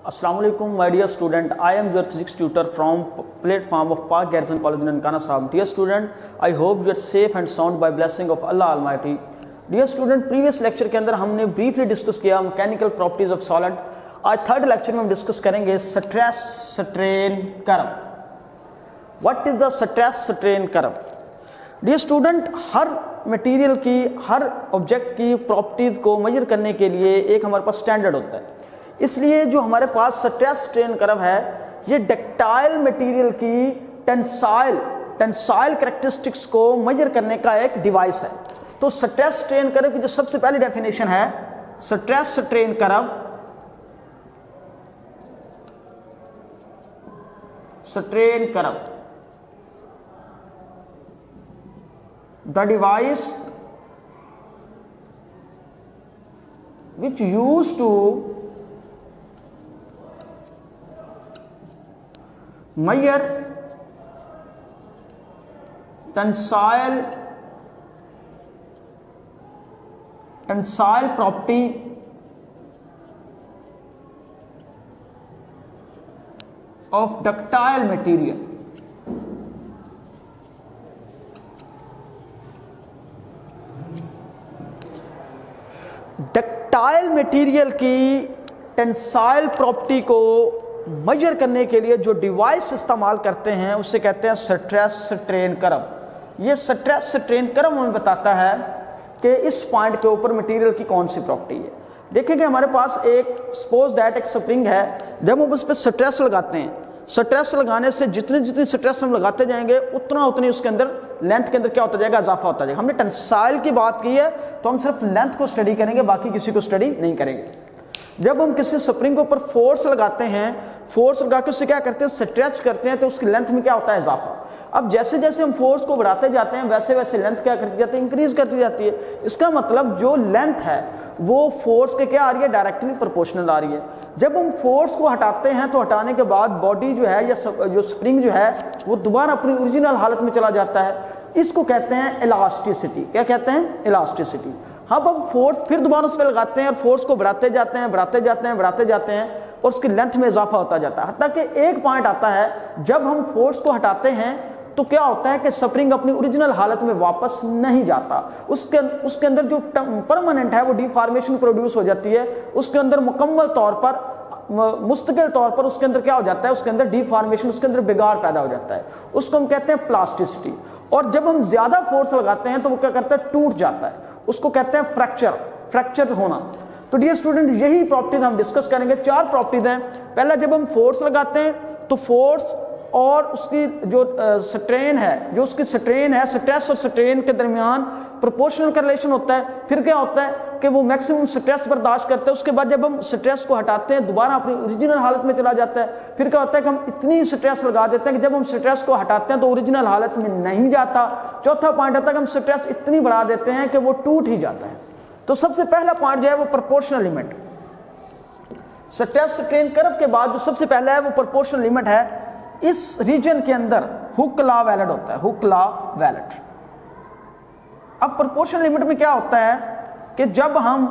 Assalamu alaikum, my dear student. I am your physics tutor from platform of Park Garrison College Nankana Sahib. Dear student, I hope you are safe and sound by blessing of Allah Almighty. Dear student, previous lecture के अंदर हमने briefly discuss किया mechanical properties of solid. आज third lecture में हम discuss करेंगे stress strain curve. What is the stress strain curve? Dear student, हर material की, हर ऑब्जेक्ट की प्रॉपर्टीज को मेजर करने के लिए एक हमारे पास स्टैंडर्ड होता है. इसलिए जो हमारे पास स्ट्रेस स्ट्रेन कर्व है, ये डक्टाइल मटेरियल की टेंसाइल कैरेक्टरिस्टिक्स को मेजर करने का एक डिवाइस है. तो स्ट्रेस स्ट्रेन कर्व की जो सबसे पहली डेफिनेशन है, stress strain curve the device which used to measure tensile property of ductile material. Ductile material की टेंसाइल प्रॉपर्टी को मेजर करने के लिए जो डिवाइस इस्तेमाल करते हैं उसे कहते हैं स्ट्रेस स्ट्रेन कर्व. ये स्ट्रेस स्ट्रेन कर्व हमें बताता है कि इस पॉइंट के ऊपर मटेरियल की कौन सी प्रॉपर्टी है. देखेंगे हमारे पास एक सपोज दैट एक स्प्रिंग है. जब हम उस पर स्ट्रेस लगाते हैं, स्ट्रेस लगाने से जितनी स्ट्रेस हम लगाते जाएंगे उतनी उसके अंदर लेंथ के अंदर क्या होता जाएगा, इजाफा होता जाएगा. हमने टेंसाइल की बात की है तो हम सिर्फ लेंथ को स्टडी करेंगे, बाकी किसी को स्टडी नहीं करेंगे. जब हम किसी स्प्रिंग के ऊपर फोर्स लगाते हैं, फोर्स लगा के उससे क्या करते हैं, स्ट्रेच करते हैं, तो उसकी लेंथ में क्या होता है, इजाफा. अब जैसे जैसे हम फोर्स को बढ़ाते जाते हैं वैसे वैसे लेंथ क्या करती जाती है, इंक्रीज करती जाती है. इसका मतलब जो लेंथ है वो फोर्स के क्या आ रही है, डायरेक्टली प्रोपोर्शनल आ रही है. जब हम फोर्स को हटाते हैं तो हटाने के बाद बॉडी जो है या जो स्प्रिंग जो है वो दोबारा अपनी ओरिजिनल हालत में चला जाता है. इसको कहते हैं इलास्टिसिटी. क्या कहते हैं, इलास्टिसिटी. अब हम फोर्स फिर दोबारा उस पर लगाते हैं और फोर्स को बढ़ाते जाते हैं और उसकी लेंथ में इजाफा होता जाता है. हत्ता कि एक पॉइंट आता है जब हम फोर्स को हटाते हैं तो क्या होता है कि स्प्रिंग अपनी ओरिजिनल हालत में वापस नहीं जाता. उसके अंदर जो परमानेंट है वो डिफॉर्मेशन प्रोड्यूस हो जाती है. उसके अंदर मुकम्मल तौर पर, मुस्तकिल तौर पर उसके अंदर क्या हो जाता है, उसके अंदर डिफॉर्मेशन, उसके अंदर बिगाड़ पैदा हो जाता है. उसको हम कहते हैं प्लास्टिसिटी. और जब हम ज्यादा फोर्स लगाते हैं तो वो क्या करता है, टूट जाता है. उसको कहते हैं फ्रैक्चर होना. तो डियर स्टूडेंट, यही प्रॉपर्टीज हम डिस्कस करेंगे. 4 प्रॉपर्टीज हैं. पहला, जब हम फोर्स लगाते हैं तो फोर्स और उसकी जो स्ट्रेन है, जो उसकी स्ट्रेन है, स्ट्रेस और स्ट्रेन के दरमियान प्रोपोर्शनल का रिलेशन होता है. फिर क्या होता है कि वो मैक्सिमम स्ट्रेस बर्दाश्त करते हैं. उसके बाद जब हम स्ट्रेस को हटाते हैं दोबारा अपनी ओरिजिनल हालत में चला जाता है. फिर क्या होता है कि हम इतनी स्ट्रेस लगा देते हैं कि जब हम स्ट्रेस को हटाते हैं तो ओरिजिनल हालत में नहीं जाता. चौथा पॉइंट आता है कि हम स्ट्रेस इतनी बढ़ा देते हैं कि वो टूट ही जाता है. तो सबसे पहला पॉइंट जो है वो proportional limit. Stress strain curve के बाद जो सबसे पहला है वो प्रोपोर्शनल लिमिट है. इस रीजन के अंदर हुक लॉ वैलिड होता है, हुक लॉ वैलिड. अब प्रोपोर्शनल लिमिट में क्या होता है कि जब हम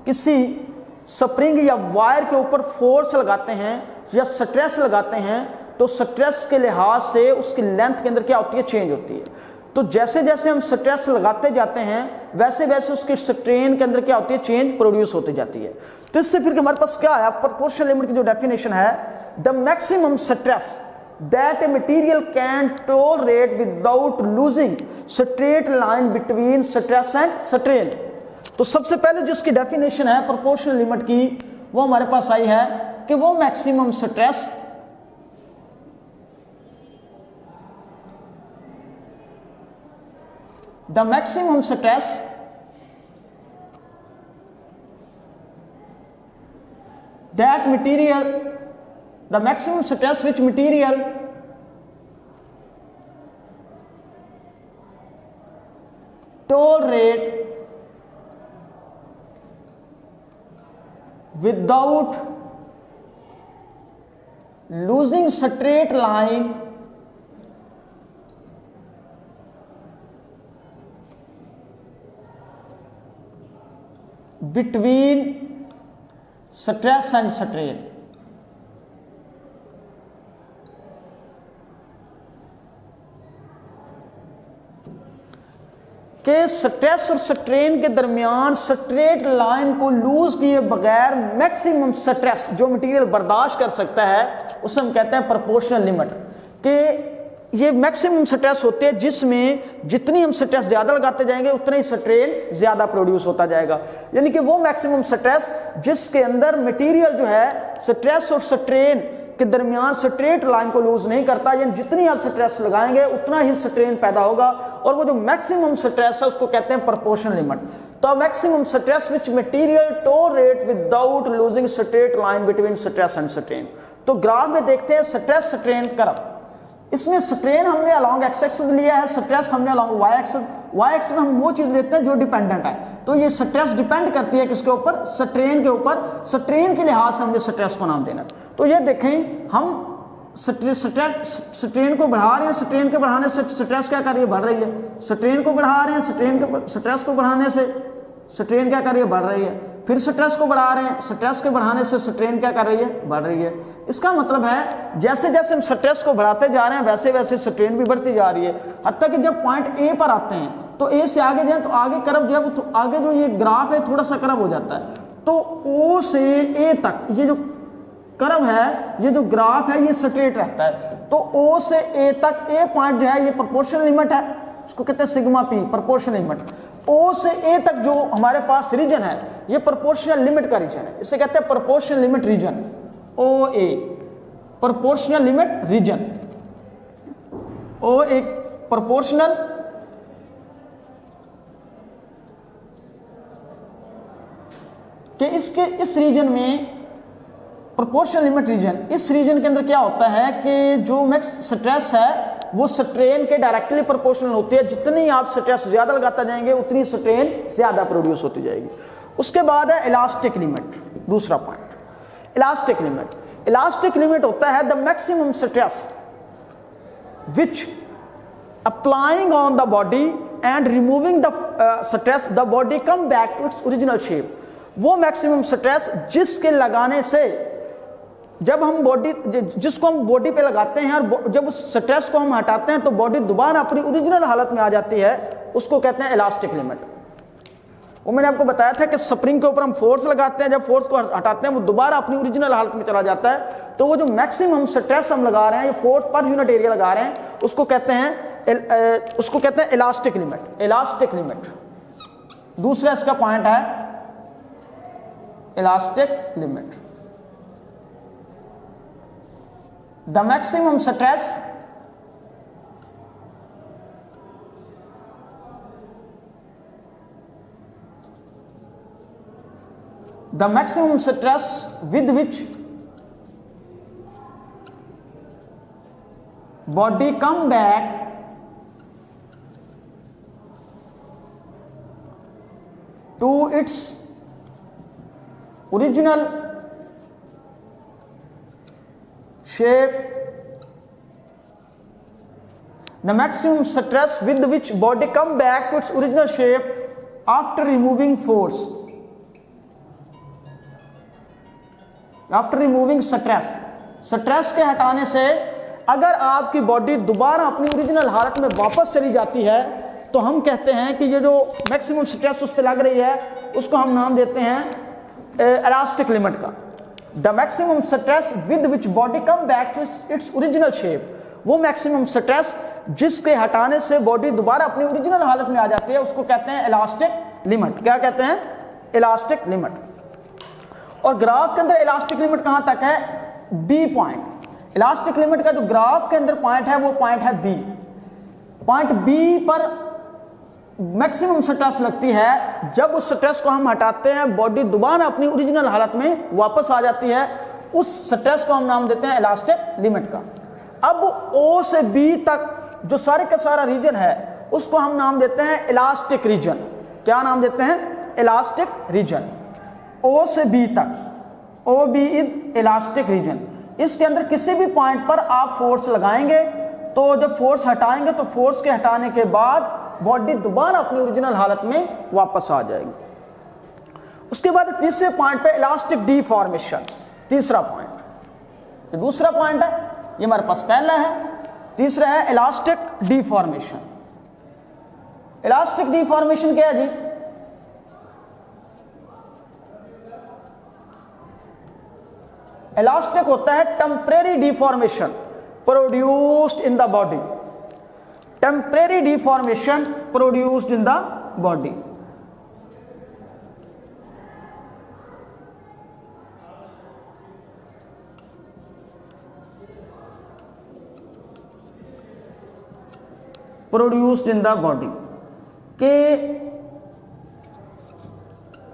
किसी स्प्रिंग या वायर के ऊपर फोर्स लगाते हैं या स्ट्रेस लगाते हैं तो स्ट्रेस के लिहाज से उसकी लेंथ के अंदर क्या होती है, चेंज होती है. तो जैसे जैसे हम स्ट्रेस लगाते जाते हैं वैसे वैसे उसकी स्ट्रेन के अंदर क्या होती है, चेंज प्रोड्यूस होती जाती है. तो इससे फिर हमारे पास क्या है, प्रोपोर्शनल लिमिट की जो डेफिनेशन है, the maximum stress that a material can tolerate without losing straight line between stress and strain. तो सबसे पहले जो इसकी डेफिनेशन है प्रोपोर्शनल लिमिट की वो हमारे पास आई है कि वो maximum stress the maximum stress that material, the maximum stress which material tolerate without losing straight line between stress and strain. कि स्ट्रेस और स्ट्रेन के दरमियान स्ट्रेट लाइन को लूज किए बगैर मैक्सिमम स्ट्रेस जो मटेरियल बर्दाश्त कर सकता है उसे हम कहते हैं प्रोपोर्शनल लिमिट। कि ये मैक्सिमम स्ट्रेस होती है जिसमें जितनी हम स्ट्रेस ज्यादा लगाते जाएंगे उतना ही स्ट्रेन ज्यादा प्रोड्यूस होता जाएगा। यानी कि वो मैक्सिमम स्ट्रेस जिसके अंदर मटेरियल जो है स्ट्रेस और स्ट्रेन के दरमियान स्ट्रेट लाइन को लूज नहीं करता, यानी जितनी आप स्ट्रेस लगाएंगे उतना ही स्ट्रेन पैदा होगा, और वो जो मैक्सिमम स्ट्रेस है उसको कहते हैं प्रोपोर्शनल लिमिट। तो maximum stress which material tolerate without losing straight line between stress and strain. तो ग्राफ में देखते हैं स्ट्रेस स्ट्रेन कर्व, इसमें स्ट्रेन हमने अलोंग एक्स एक्सिस लिया है, स्ट्रेस हमने along Y axis. Y axis हम वो चीज लेते हैं जो डिपेंडेंट है, तो ये स्ट्रेस डिपेंड करती है किसके ऊपर, स्ट्रेन के ऊपर। स्ट्रेन के लिहाज से हमने स्ट्रेस को नाम देना। तो ये देखें हम स्ट्रेन को बढ़ा रहे हैं, स्ट्रेन के बढ़ाने से स्ट्रेस क्या कर रही है, बढ़ रही है। स्ट्रेन को बढ़ा रहे हैं, स्ट्रेस को बढ़ाने से स्ट्रेन क्या कर रही है, बढ़ रही है। फिर स्ट्रेस को बढ़ा रहे हैं, स्ट्रेस के बढ़ाने से स्ट्रेन क्या कर रही है, बढ़ रही है। इसका मतलब है जैसे जैसे हम स्ट्रेस को बढ़ाते जा रहे हैं वैसे वैसे स्ट्रेन भी बढ़ती जा रही है, हत्ता कि जब पॉइंट ए पर आते हैं तो ए से आगे जाए तो आगे कर्व जो है वो आगे जो ये ग्राफ है थोड़ा सा कर्व हो जाता है। तो ओ से ए तक ये जो कर्व है, ये जो ग्राफ है ये स्ट्रेट रहता है। तो ओ से ए तक ए पॉइंट जो है ये प्रोपोर्शनल लिमिट है, इसको कहते हैं सिग्मा पी, प्रोपोर्शनल लिमिट। ओ से ए तक जो हमारे पास रीजन है ये प्रोपोर्शनल लिमिट का रीजन है, इसे कहते हैं प्रोपोर्शनल लिमिट रीजन। ओ ए प्रोपोर्शनल लिमिट रीजन, ओ एक प्रोपोर्शनल कि इसके इस रीजन में प्रोपोर्शनल लिमिट रीजन, इस रीजन के अंदर क्या होता है कि जो मैक्स स्ट्रेस है वो स्ट्रेन के डायरेक्टली प्रोपोर्शनल होती है। जितनी आप स्ट्रेस ज्यादा लगाता जाएंगे उतनी स्ट्रेन ज्यादा प्रोड्यूस होती जाएगी। उसके बाद है इलास्टिक लिमिट, दूसरा point elastic limit. Elastic limit होता है the maximum stress which applying on the body and removing the stress the body come back to its original shape. वो मैक्सिमम स्ट्रेस जिसके लगाने से जब हम बॉडी जिसको हम बॉडी पे लगाते हैं और जब उस स्ट्रेस को हम हटाते हैं तो बॉडी दोबारा अपनी ओरिजिनल हालत में आ जाती है, उसको कहते हैं इलास्टिक लिमिट। वो मैंने आपको बताया था कि स्प्रिंग के ऊपर हम फोर्स लगाते हैं, जब फोर्स को हटाते हैं वो दोबारा अपनी ओरिजिनल हालत में चला जाता है। तो वो जो मैक्सिमम स्ट्रेस हम लगा रहे हैं, ये फोर्स पर यूनिट एरिया लगा रहे हैं, उसको कहते हैं इलास्टिक लिमिट, इलास्टिक लिमिट। दूसरा इसका पॉइंट है elastic limit. The maximum stress with which body come back to its original shape, the maximum stress with which body come back to its original shape after removing force, after removing stress। Stress के हटाने से अगर आपकी body दोबारा अपनी original हालत में वापस चली जाती है तो हम कहते हैं कि ये जो मैक्सिमम स्ट्रेस उस पर लग रही है उसको हम नाम देते हैं इलास्टिक लिमिट का। The maximum stress with which body come back to its original shape, वो मैक्सिमम स्ट्रेस जिसके हटाने से बॉडी दोबारा अपनी ओरिजिनल हालत में आ जाती है उसको कहते हैं इलास्टिक लिमिट। क्या कहते हैं, इलास्टिक लिमिट। और ग्राफ के अंदर इलास्टिक लिमिट कहां तक है, बी पॉइंट। इलास्टिक लिमिट का जो ग्राफ के अंदर पॉइंट है वो पॉइंट है बी। पॉइंट बी पर मैक्सिमम स्ट्रेस लगती है, जब उस स्ट्रेस को हम हटाते हैं बॉडी दोबारा अपनी ओरिजिनल हालत में वापस आ जाती है, उस स्ट्रेस को हम नाम देते हैं इलास्टिक लिमिट का। अब ओ से बी तक जो सारे का सारा रीजन है उसको हम नाम देते हैं इलास्टिक रीजन। क्या नाम देते हैं, इलास्टिक रीजन। ओ से बी तक, O B is elastic region. इसके अंदर किसी भी पॉइंट पर आप फोर्स लगाएंगे तो जब फोर्स हटाएंगे तो फोर्स के हटाने के बाद बॉडी दोबारा अपनी ओरिजिनल हालत में वापस आ जाएगी। उसके बाद तीसरे पॉइंट पे इलास्टिक डिफॉर्मेशन, तीसरा पॉइंट। ये दूसरा पॉइंट है, ये हमारे पास पहला है, तीसरा है इलास्टिक डिफॉर्मेशन। इलास्टिक डिफॉर्मेशन क्या है जी? इलास्टिक होता है temporary deformation produced in the body, temporary deformation produced in the body. Produced in the body के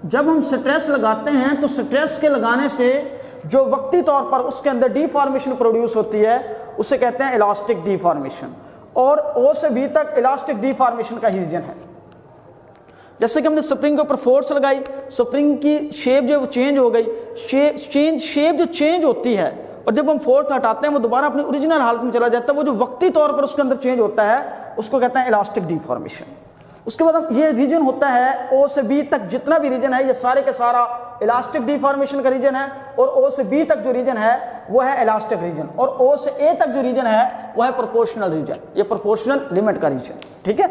जब हम स्ट्रेस लगाते हैं तो स्ट्रेस के लगाने से जो वक्ती तौर पर उसके अंदर डिफॉर्मेशन प्रोड्यूस होती है उसे कहते हैं इलास्टिक डिफॉर्मेशन, और ओ से बी तक इलास्टिक डिफॉर्मेशन का ही रीजन है। जैसे कि हमने स्प्रिंग के ऊपर फोर्स लगाई, स्प्रिंग की शेप जो चेंज हो गई, शेप जो चेंज होती है और जब हम फोर्स हटाते हैं वो दोबारा अपनी ओरिजिनल हालत में चला जाता है, वो जो वक्ती तौर पर उसके अंदर चेंज होता है उसको कहते हैं इलास्टिक डिफॉर्मेशन। उसके बाद ये रीजन होता है ओ से बी तक, जितना भी रीजन है ये सारे के सारा इलास्टिक डिफॉर्मेशन का रीजन है, और ओ से बी तक जो रीजन है वो है इलास्टिक रीजन, और ओ से ए तक जो रीजन है वो है प्रोपोर्शनल रीजन, ये प्रोपोर्शनल लिमिट का रीजन। ठीक है,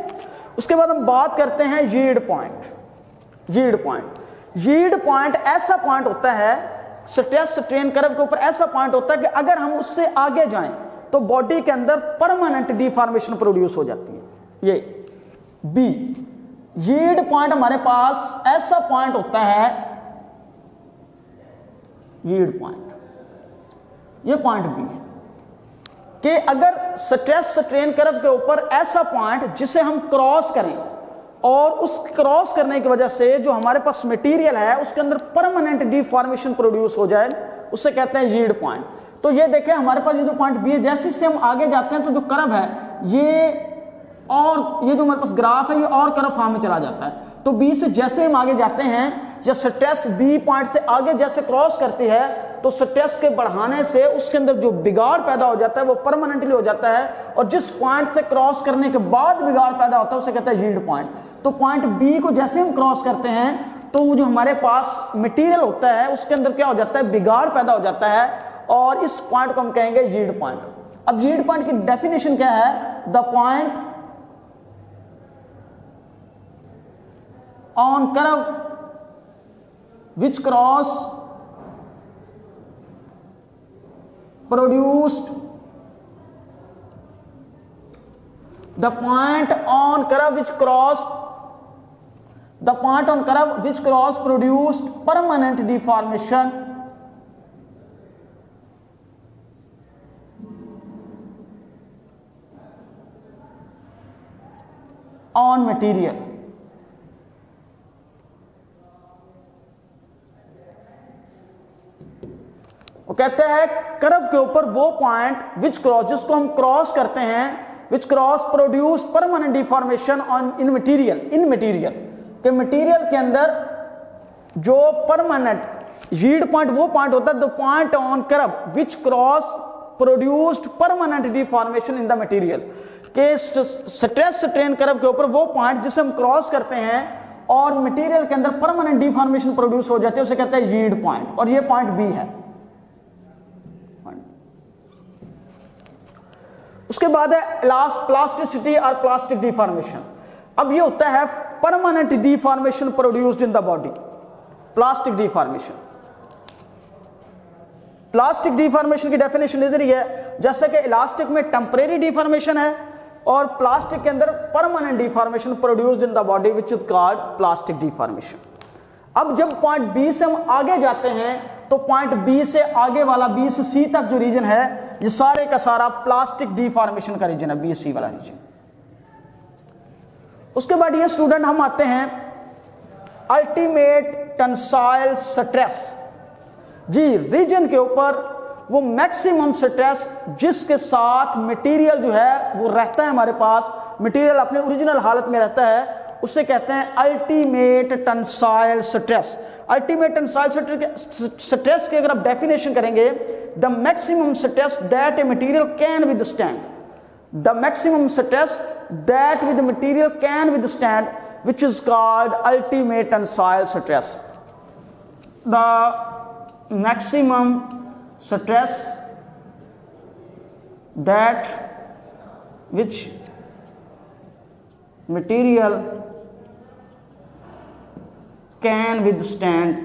उसके बाद हम बात करते हैं यील्ड पॉइंट। यील्ड पॉइंट ऐसा पॉइंट होता है स्ट्रेस स्ट्रेन कर्व के ऊपर, ऐसा पॉइंट होता है कि अगर हम उससे आगे जाएं तो बॉडी के अंदर परमानेंट डिफॉर्मेशन प्रोड्यूस हो जाती है। ये बी यील्ड पॉइंट हमारे पास ऐसा पॉइंट होता है, यील्ड पॉइंट, ये पॉइंट बी है कि अगर स्ट्रेस स्ट्रेन कर्व के ऊपर ऐसा पॉइंट जिसे हम क्रॉस करें और उस क्रॉस करने की वजह से जो हमारे पास मटेरियल है उसके अंदर परमानेंट डिफॉर्मेशन प्रोड्यूस हो जाए, उसे कहते हैं यील्ड पॉइंट। तो ये देखें हमारे पास ये जो पॉइंट बी है, जैसे से हम आगे जाते हैं तो जो कर्व है ये, और ये जो हमारे पास ग्राफ है ये और कर्व फॉर्म में चला जाता है। तो बी से जैसे हम आगे जाते हैं या स्ट्रेस बी पॉइंट से आगे जैसे क्रॉस करती है तो स्ट्रेस के बढ़ाने से उसके अंदर जो बिगाड़ पैदा हो जाता है वो परमानेंटली हो जाता है, और जिस पॉइंट से क्रॉस करने के बाद बिगाड़ पैदा होता है उसे कहते हैं यील्ड पॉइंट। तो पॉइंट बी को जैसे हम क्रॉस करते हैं तो वो जो हमारे पास मटेरियल होता है उसके अंदर क्या हो जाता है, बिगाड़ पैदा हो जाता है, और इस पॉइंट को हम कहेंगे यील्ड पॉइंट। अब यील्ड पॉइंट की डेफिनेशन क्या है? The point on curve which cross produced, the point on curve which cross produced permanent deformation on material। वो कहते हैं कर्व के ऊपर वो पॉइंट विच क्रॉस, जिसको हम क्रॉस करते हैं, विच cross produce permanent deformation on in material के मटेरियल के अंदर जो परमानेंट यील्ड पॉइंट वो पॉइंट होता है the point on curve which cross produced permanent deformation in the material के स्ट्रेस स्ट्रेन कर्व के ऊपर वो पॉइंट जिसे हम क्रॉस करते हैं और मटेरियल के अंदर परमानेंट डिफॉर्मेशन प्रोड्यूस हो जाती है उसे कहते हैं यील्ड पॉइंट, और ये पॉइंट बी है। उसके बाद है प्लास्टिसिटी और प्लास्टिक डिफॉर्मेशन। अब ये होता है permanent deformation produced in the body, plastic deformation. Plastic deformation की डेफिनेशन इधर ही है, जैसे कि इलास्टिक में टेम्परेरी डिफॉर्मेशन है और प्लास्टिक के अंदर permanent deformation produced in the body which is called plastic deformation. अब जब पॉइंट बी से हम आगे जाते हैं तो पॉइंट बी से आगे वाला बी से सी तक जो रीजन है ये सारे का सारा प्लास्टिक डिफॉर्मेशन का रीजन है, बी सी वाला रीजन। उसके बाद ये स्टूडेंट हम आते हैं अल्टीमेट टेंसाइल स्ट्रेस। जी, रीजन के ऊपर वो मैक्सिमम स्ट्रेस जिसके साथ मटेरियल जो है वो रहता है हमारे पास, मटेरियल अपने ओरिजिनल हालत में रहता है, उसे कहते हैं ultimate tensile stress. Ultimate tensile stress की अगर आप डेफिनेशन करेंगे, the maximum stress that a material can withstand, the maximum stress that with material can withstand which is called ultimate tensile stress. The maximum stress that which material can withstand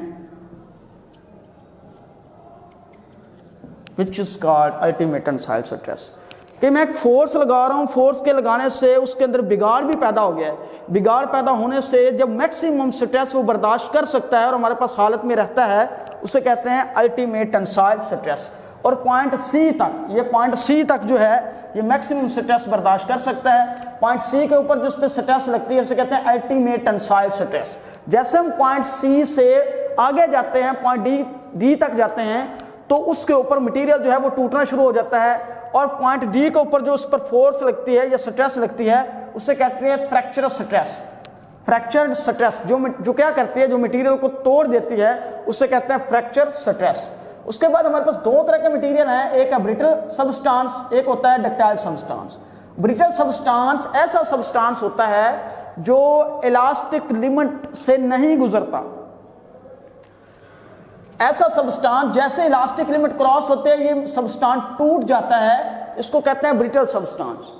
which is called ultimate tensile stress. कि मैं एक force लगा रहा हूं, force के लगाने से उसके अंदर बिगाड़ भी पैदा हो गया है। बिगाड़ पैदा होने से जब मैक्सिमम स्ट्रेस वो बर्दाश्त कर सकता है और हमारे पास हालत में रहता है, उसे कहते हैं अल्टीमेट टेंसाइल स्ट्रेस। और पॉइंट सी तक, ये पॉइंट सी तक जो है ये मैक्सिमम स्ट्रेस बर्दाश्त कर सकता है। पॉइंट सी के ऊपर जो उस पर स्ट्रेस लगती है उसे कहते हैं अल्टीमेट टेंसाइल स्ट्रेस। जैसे हम पॉइंट सी से आगे जाते हैं, पॉइंट डी तक जाते हैं, तो उसके ऊपर मटेरियल जो है वो टूटना शुरू हो जाता है। और पॉइंट डी के ऊपर जो उस पर फोर्स लगती है या स्ट्रेस लगती है उसे कहते हैं फ्रैक्चर स्ट्रेस। फ्रैक्चर्ड स्ट्रेस जो क्या करती है, जो मटेरियल को तोड़ देती है, उसे कहते हैं फ्रैक्चर स्ट्रेस। उसके बाद हमारे पास दो तरह के मटेरियल हैं, एक है ब्रिटल सब्सटेंस, एक होता है डक्टाइल सब्सटेंस। ब्रिटल सब्सटेंस ऐसा सब्सटेंस होता है जो इलास्टिक लिमिट से नहीं गुजरता। ऐसा सब्सटेंस जैसे इलास्टिक लिमिट क्रॉस होते हैं ये सब्सटेंस टूट जाता है, इसको कहते हैं ब्रिटल सब्सटेंस।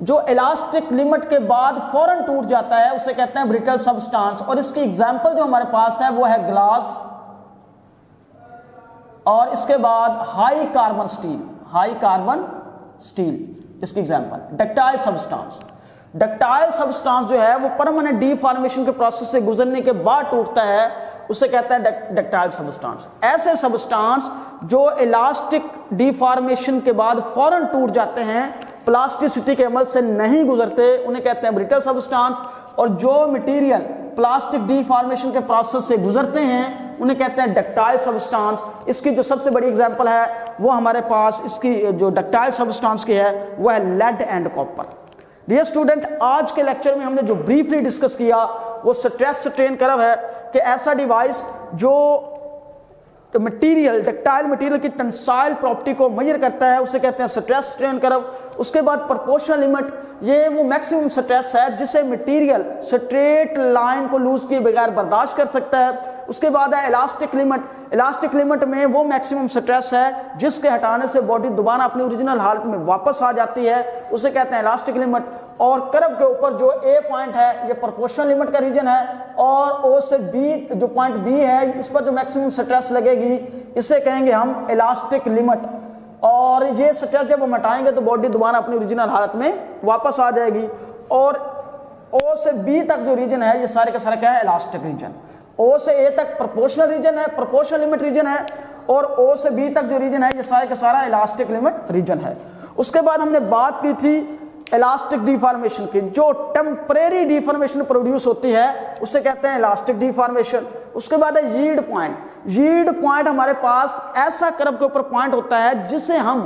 जो इलास्टिक लिमिट के बाद फौरन टूट जाता है उसे कहते हैं ब्रिटल सब्सटेंस। और इसकी एग्जांपल जो हमारे पास है वो है ग्लास, और इसके बाद high carbon steel. High carbon steel इसकी example. Ductile substance, ductile substance जो है वो परमानेंट डीफॉर्मेशन के प्रोसेस से गुजरने के बाद टूटता है, उसे कहता है डक्टाइल सब्सटेंस। ऐसे सब्सटेंस जो इलास्टिक डीफॉर्मेशन के बाद फौरन टूट जाते हैं, प्लास्टिसिटी के अमल से नहीं गुजरते, उन्हें कहते हैं ब्रिटल सब्सटेंस। और जो मटेरियल प्लास्टिक डीफॉर्मेशन के प्रोसेस से गुजरते हैं उन्हें कहते हैं डक्टाइल सब्सटेंस। इसकी जो सबसे बड़ी एग्जांपल है वो हमारे पास इसकी जो डक्टाइल सब्सटेंस की है वो है lead and copper. Dear student, आज के लेक्चर में हमने जो ब्रीफली डिस्कस किया वो स्ट्रेस स्ट्रेन कर्व है कि ऐसा डिवाइस जो मटेरियल, डक्टाइल मटेरियल की टेंसाइल प्रॉपर्टी को मेजर करता है उसे कहते हैं स्ट्रेस स्ट्रेन कर्व। उसके बाद प्रोपोर्शनल लिमिट, ये वो मैक्सिमम स्ट्रेस है जिसे मटेरियल स्ट्रेट लाइन को लूज किए बगैर बर्दाश्त कर सकता है। उसके बाद है इलास्टिक लिमिट। इलास्टिक लिमिट में वो मैक्सिमम स्ट्रेस है जिसके हटाने से बॉडी दोबारा अपनी ओरिजिनल हालत में वापस आ जाती है, उसे कहते हैं इलास्टिक लिमिट। और कर्व के ऊपर जो ए पॉइंट है ये प्रोपोर्शनल लिमिट का रीजन है, और ओ से बी जो पॉइंट बी है इस पर जो मैक्सिमम स्ट्रेस लगेगी इसे कहेंगे हम इलास्टिक लिमिट। और ये स्ट्रेस जब हम हटाएंगे तो बॉडी दोबारा अपनी ओरिजिनल हालत में वापस आ जाएगी। और ओ से बी तक जो रीजन है ये सारे का सारा क्या है, इलास्टिक रीजन। ओ से ए तक प्रोपोर्शनल रीजन है, प्रोपोर्शनल लिमिट रीजन है, और ओ से बी तक जो रीजन है ये सारे का सारा इलास्टिक लिमिट रीजन है। उसके बाद हमने बात की थी इलास्टिक डिफॉर्मेशन की। जो टेम्परेरी डिफॉर्मेशन प्रोड्यूस होती है उसे कहते हैं इलास्टिक डिफॉर्मेशन। उसके बाद है यील्ड पॉइंट। यील्ड पॉइंट हमारे पास ऐसा कर्व के ऊपर पॉइंट होता है जिसे हम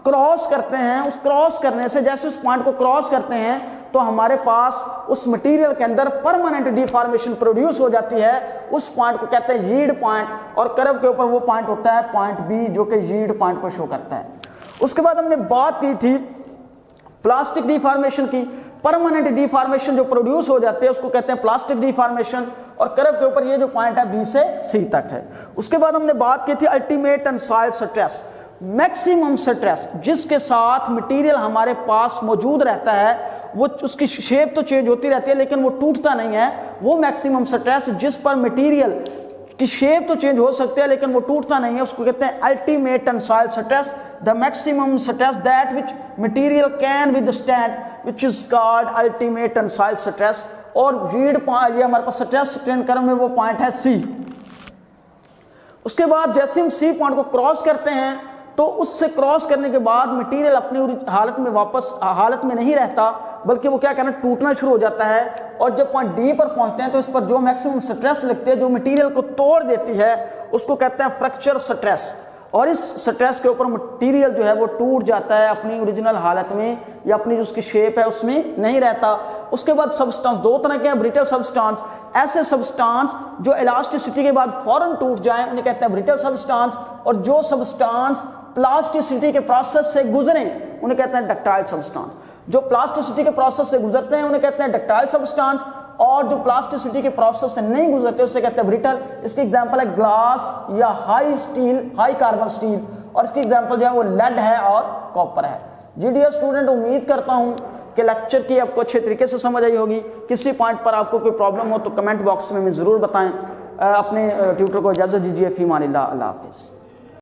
क्रॉस करते हैं। उस क्रॉस करने से, जैसे उस पॉइंट को क्रॉस करते हैं तो हमारे पास उस मटेरियल के अंदर परमानेंट डिफॉर्मेशन प्रोड्यूस हो जाती है, उस पॉइंट को कहते हैं यील्ड पॉइंट। और कर्व के ऊपर वो पॉइंट होता है पॉइंट बी जो कि यील्ड पॉइंट को शो करता है। उसके बाद हमने बात की थी प्लास्टिक डिफॉर्मेशन की। परमानेंट डिफॉर्मेशन जो प्रोड्यूस हो जाते हैं उसको कहते हैं प्लास्टिक डिफॉर्मेशन, और कर्व के ऊपर ये जो पॉइंट है बी से सी तक है। उसके बाद हमने बात की थी ultimate tensile stress. Maximum stress जिसके साथ मटेरियल हमारे पास मौजूद रहता है, वो उसकी शेप तो चेंज होती रहती है लेकिन वो टूटता नहीं है, वो मैक्सिमम स्ट्रेस जिस पर मटेरियल की शेप तो चेंज हो सकती है लेकिन वो टूटता नहीं है, उसको कहते हैं ultimate tensile stress. The maximum stress that which material can withstand which is called ultimate tensile stress. और यील्ड पॉइंट, ये हमारे पास स्ट्रेस स्ट्रेन कर्व में वो पॉइंट है सी। उसके बाद जैसे हम सी पॉइंट को क्रॉस करते हैं तो उससे क्रॉस करने के बाद मटेरियल अपनी हालत में वापस हालत में नहीं रहता, बल्कि वो क्या करना, टूटना शुरू हो जाता है। और जब पॉइंट डी पर पहुंचते हैं तो इस पर जो मैक्सिमम स्ट्रेस लगती है, जो मटेरियल को तोड़ देती है, उसको कहते हैं फ्रैक्चर स्ट्रेस। और इस स्ट्रेस के ऊपर मटेरियल जो है वो टूट जाता है, अपनी ओरिजिनल हालत में या अपनी जो उसकी शेप है उसमें नहीं रहता। उसके बाद सब्सटेंस दो तरह के हैं, ब्रिटल सब्सटेंस। ऐसे सब्सटेंस जो इलास्टिसिटी के बाद फौरन टूट जाएं उन्हें कहते हैं ब्रिटल सब्सटेंस। और जो सब्सटेंस प्लास्टिसिटी के प्रोसेस से गुजरे उन्हें कहते हैं डक्टाइल सब्सटेंस। जो प्लास्टिसिटी के प्रोसेस से गुजरते हैं उन्हें कहते हैं डक्टाइल सब्सटेंस, और जो प्लास्टिसिटी के प्रोसेस से नहीं गुजरते उसे कहते हैं ब्रिटल। इसकी एग्जांपल है ग्लास या high steel, high carbon steel, और इसकी एग्जांपल जो है वो लेड है और कॉपर है। जी डियर स्टूडेंट, उम्मीद करता हूं कि लेक्चर की आपको अच्छे तरीके से समझ आई होगी। किसी पॉइंट पर आपको कोई प्रॉब्लम हो तो कमेंट बॉक्स में ज़रूर बताएं। अपने ट्यूटर को इजाज़त दीजिए। फ़ी अमानिल्लाह, अल्लाह हाफ़िज़।